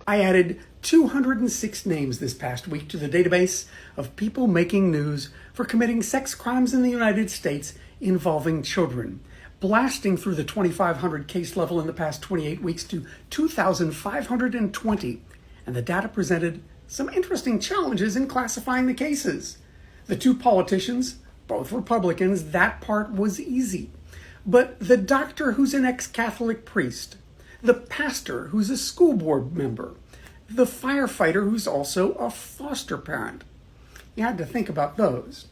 I added 206 names this past week to the database of people making news for committing sex crimes in the United States involving children, blasting through the 2,500 case level in the past 28 weeks to 2,520. And the data presented some interesting challenges in classifying the cases. The two politicians, both Republicans, that part was easy. But the doctor who's an ex-Catholic priest, the pastor who's a school board member, the firefighter who's also a foster parent. You had to think about those.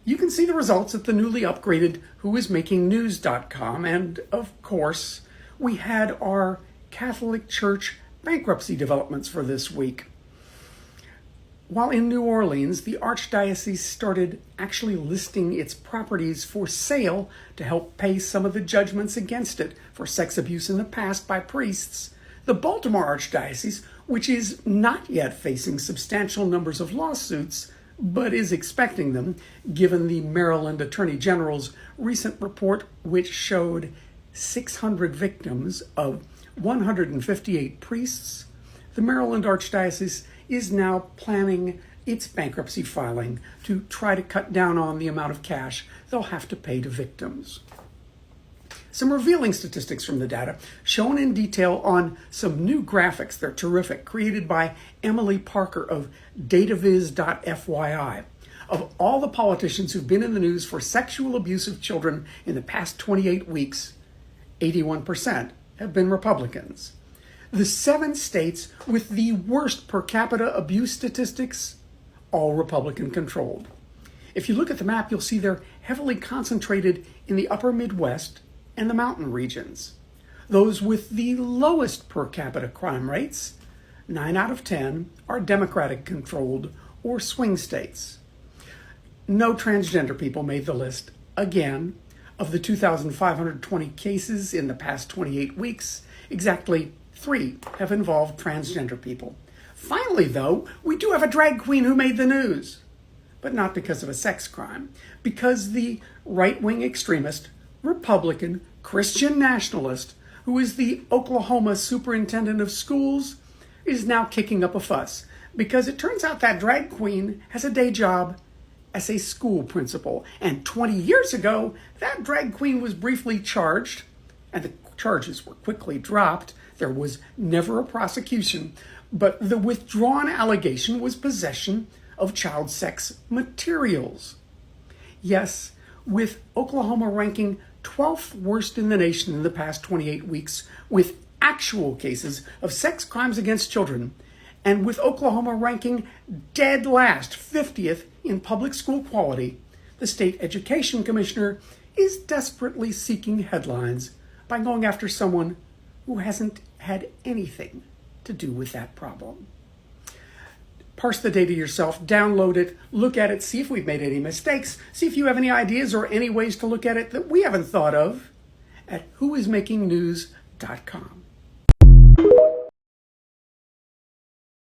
You can see the results at the newly upgraded whoismakingnews.com, and of course, we had our Catholic Church bankruptcy developments for this week. While in New Orleans, the Archdiocese started actually listing its properties for sale to help pay some of the judgments against it for sex abuse in the past by priests, the Baltimore Archdiocese, which is not yet facing substantial numbers of lawsuits, but is expecting them, given the Maryland Attorney General's recent report, which showed 600 victims of 158 priests, the Maryland Archdiocese is now planning its bankruptcy filing to try to cut down on the amount of cash they'll have to pay to victims. Some revealing statistics from the data, shown in detail on some new graphics, they're terrific, created by Emily Parker of dataviz.fyi. Of all the politicians who've been in the news for sexual abuse of children in the past 28 weeks, 81% have been Republicans. The 7 states with the worst per capita abuse statistics, all Republican controlled. If you look at the map, you'll see they're heavily concentrated in the upper Midwest and the mountain regions. Those with the lowest per capita crime rates, 9 out of 10, are Democratic controlled or swing states. No transgender people made the list. Again, of the 2,520 cases in the past 28 weeks, exactly 3 have involved transgender people. Finally, though, we do have a drag queen who made the news. But not because of a sex crime. Because the right-wing extremist, Republican, Christian nationalist, who is the Oklahoma superintendent of schools, is now kicking up a fuss. Because it turns out that drag queen has a day job as a school principal. And 20 years ago, that drag queen was briefly charged, and the charges were quickly dropped. There was never a prosecution, but the withdrawn allegation was possession of child sex materials. Yes, with Oklahoma ranking 12th worst in the nation in the past 28 weeks with actual cases of sex crimes against children, and with Oklahoma ranking dead last, 50th in public school quality, the state education commissioner is desperately seeking headlines by going after someone who hasn't had anything to do with that problem. Parse the data yourself, download it, look at it, see if we've made any mistakes, see if you have any ideas or any ways to look at it that we haven't thought of at whoismakingnews.com.